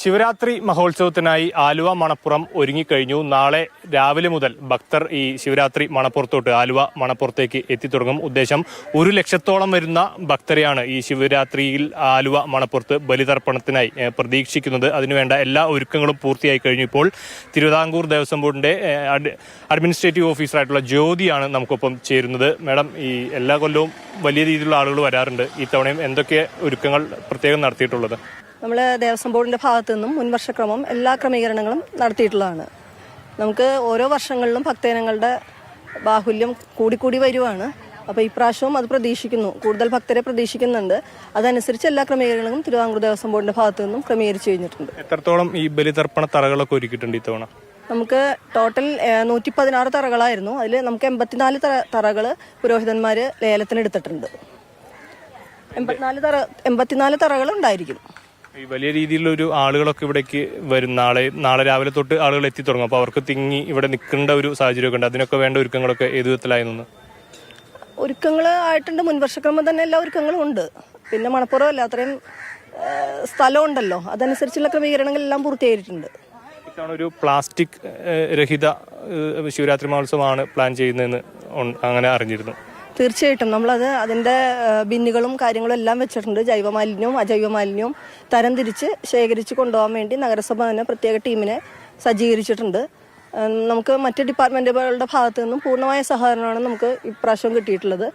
ശിവരാത്രി മഹോത്സവത്തിനായി ആലുവ മണപ്പുറം ഒരുങ്ങിക്കഴിഞ്ഞു. നാളെ രാവിലെ മുതൽ ഭക്തർ ഈ ശിവരാത്രി മണപ്പുറത്തോട്ട് ആലുവ മണപ്പുറത്തേക്ക് എത്തിത്തുടങ്ങും. ഉദ്ദേശം 100,000-ഓളം വരുന്ന ഭക്തരെയാണ് ഈ ശിവരാത്രിയിൽ ആലുവ മണപ്പുറത്ത് ബലിതർപ്പണത്തിനായി പ്രതീക്ഷിക്കുന്നത്. അതിനുവേണ്ട എല്ലാ ഒരുക്കങ്ങളും പൂർത്തിയായി കഴിഞ്ഞു. ഇപ്പോൾ തിരുവിതാംകൂർ ദേവസ്വം ബോർഡിന്റെ അഡ്മിനിസ്ട്രേറ്റീവ് ഓഫീസറായിട്ടുള്ള ജ്യോതിയാണ് നമുക്കൊപ്പം ചേരുന്നത്. മാഡം, ഈ എല്ലാ കൊല്ലവും വലിയ രീതിയിലുള്ള ആളുകൾ വരാറുണ്ട്. ഇത്തവണയും എന്തൊക്കെ ഒരുക്കങ്ങൾ പ്രത്യേകം നടത്തിയിട്ടുള്ളത്? നമ്മൾ ദേവസ്വം ബോർഡിൻ്റെ ഭാഗത്തു നിന്നും മുൻവർഷക്രമം എല്ലാ ക്രമീകരണങ്ങളും നടത്തിയിട്ടുള്ളതാണ്. നമുക്ക് ഓരോ വർഷങ്ങളിലും ഭക്തജനങ്ങളുടെ ബാഹുല്യം കൂടിക്കൂടി വരുവാണ്. അപ്പോൾ ഇപ്രാവശ്യവും അത് പ്രതീക്ഷിക്കുന്നു, കൂടുതൽ ഭക്തരെ പ്രതീക്ഷിക്കുന്നുണ്ട്. അതനുസരിച്ച് എല്ലാ ക്രമീകരണങ്ങളും തിരുവിതാംകൂർ ദേവസ്വം ബോർഡിൻ്റെ ഭാഗത്തു നിന്നും ക്രമീകരിച്ചു കഴിഞ്ഞിട്ടുണ്ട്. എത്രത്തോളം ഈ ബലിതർപ്പണ തറകളൊക്കെ ഒരുക്കിയിട്ടുണ്ട് ഇത്തവണ? നമുക്ക് ടോട്ടൽ 116 തറകളായിരുന്നു. അതിൽ നമുക്ക് 84 തറകൾ പുരോഹിതന്മാർ ലേലത്തിനെടുത്തിട്ടുണ്ട്. 84 തറകൾ ഉണ്ടായിരിക്കും. ഈ വലിയ രീതിയിലൊരു ആളുകളൊക്കെ ഇവിടേക്ക് വരും. നാളെ രാവിലെ തൊട്ട് ആളുകൾ എത്തി തുടങ്ങും. അപ്പോൾ അവർക്ക് തിങ്ങി ഇവിടെ നിൽക്കേണ്ട ഒരു സാഹചര്യമൊക്കെ ഉണ്ട്. അതിനൊക്കെ വേണ്ട ഒരുക്കങ്ങളൊക്കെ ഏത് വിധത്തിലായിരുന്നു? ഒരുക്കങ്ങൾ ആയിട്ടുണ്ട്. മുൻവർഷക്രമം തന്നെ എല്ലാ ഒരുക്കങ്ങളും ഉണ്ട്. പിന്നെ മണപ്പുറം അല്ല, അത്രയും സ്ഥലം ഉണ്ടല്ലോ, അതനുസരിച്ചുള്ള ക്രമീകരണങ്ങളെല്ലാം പൂർത്തിയായിട്ടുണ്ട്. ഇത്തവണ ഒരു പ്ലാസ്റ്റിക് രഹിത ശിവരാത്രി മഹോത്സവമാണ് പ്ലാൻ ചെയ്യുന്നതെന്ന് അങ്ങനെ അറിഞ്ഞിരുന്നു. തീർച്ചയായിട്ടും നമ്മളത് അതിൻ്റെ ബിന്നുകളും കാര്യങ്ങളും എല്ലാം വെച്ചിട്ടുണ്ട്. ജൈവമാലിന്യവും അജൈവമാലിന്യവും തരംതിരിച്ച് ശേഖരിച്ച് കൊണ്ടുപോകാൻ വേണ്ടി നഗരസഭ തന്നെ പ്രത്യേക ടീമിനെ സജ്ജീകരിച്ചിട്ടുണ്ട്. നമുക്ക് മറ്റ് ഡിപ്പാർട്ട്മെൻറ്റുകളുടെ ഭാഗത്തു നിന്നും പൂർണ്ണമായ സഹകരണമാണ് നമുക്ക് ഇപ്രാവശ്യം കിട്ടിയിട്ടുള്ളത്.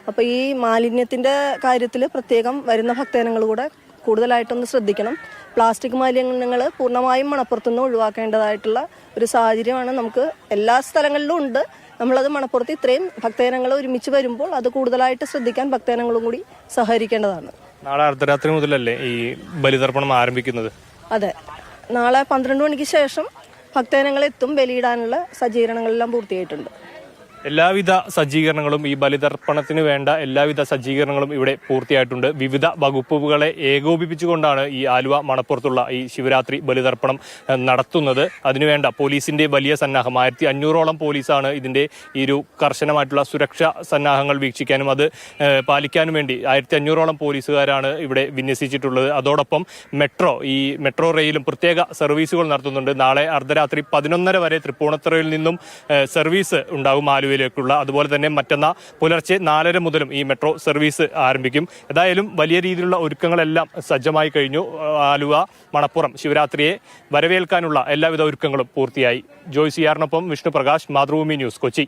അപ്പോൾ ഈ മാലിന്യത്തിൻ്റെ കാര്യത്തിൽ പ്രത്യേകം വരുന്ന ഭക്തജനങ്ങൾ കൂടെ കൂടുതലായിട്ടൊന്ന് ശ്രദ്ധിക്കണം. പ്ലാസ്റ്റിക് മാലിന്യങ്ങൾ പൂർണ്ണമായും മണപ്പുറത്തുനിന്ന് ഒഴിവാക്കേണ്ടതായിട്ടുള്ള ഒരു സാഹചര്യമാണ് നമുക്ക് എല്ലാ സ്ഥലങ്ങളിലും ഉണ്ട്. നമ്മളത് മണപ്പുറത്ത് ഇത്രയും ഭക്തജനങ്ങൾ ഒരുമിച്ച് വരുമ്പോൾ അത് കൂടുതലായിട്ട് ശ്രദ്ധിക്കാൻ ഭക്തജനങ്ങളും കൂടി സഹകരിക്കേണ്ടതാണ്. നാളെ അർദ്ധരാത്രി മുതലല്ലേ ഈ ബലിതർപ്പണം ആരംഭിക്കുന്നത്? അതെ, നാളെ 12 മണിക്ക് ശേഷം ഭക്തജനങ്ങൾ എത്തും. ബലിയിടാനുള്ള സജ്ജീകരണങ്ങളെല്ലാം പൂർത്തിയായിട്ടുണ്ട്. എല്ലാവിധ സജ്ജീകരണങ്ങളും ഈ ബലിതർപ്പണത്തിന് വേണ്ട എല്ലാവിധ സജ്ജീകരണങ്ങളും ഇവിടെ പൂർത്തിയായിട്ടുണ്ട്. വിവിധ വകുപ്പുകളെ ഏകോപിപ്പിച്ചുകൊണ്ടാണ് ഈ ആലുവ മണപ്പുറത്തുള്ള ഈ ശിവരാത്രി ബലിതർപ്പണം നടത്തുന്നത്. അതിനുവേണ്ട പോലീസിന്റെ വലിയ സന്നാഹം 1500-ഓളം പോലീസാണ് ഇതിന്റെ ഈ ഒരു കർശനമായിട്ടുള്ള സുരക്ഷാ സന്നാഹങ്ങൾ വീക്ഷിക്കാനും അത് പാലിക്കാനും വേണ്ടി 1500-ഓളം പോലീസുകാരാണ് ഇവിടെ വിന്യസിച്ചിട്ടുള്ളത്. അതോടൊപ്പം മെട്രോ റെയിലും പ്രത്യേക സർവീസുകൾ നടത്തുന്നുണ്ട്. നാളെ അർദ്ധരാത്രി 11:30 വരെ തൃപ്പൂണിത്തുറയിൽ നിന്നും സർവീസ് ഉണ്ടാകും ആലുവയിലേക്കുള്ള. അതുപോലെ തന്നെ മറ്റന്നാൾ പുലർച്ചെ 4:30 മുതലും ഈ മെട്രോ സർവീസ് ആരംഭിക്കും. ഏതായാലും വലിയ രീതിയിലുള്ള ഒരുക്കങ്ങളെല്ലാം സജ്ജമായി കഴിഞ്ഞു. ആലുവ മണപ്പുറം ശിവരാത്രിയെ വരവേൽക്കാനുള്ള എല്ലാവിധ ഒരുക്കങ്ങളും പൂർത്തിയായി. ജോയ് സിയാറിനൊപ്പം വിഷ്ണു പ്രകാശ്, മാതൃഭൂമി ന്യൂസ്, കൊച്ചി.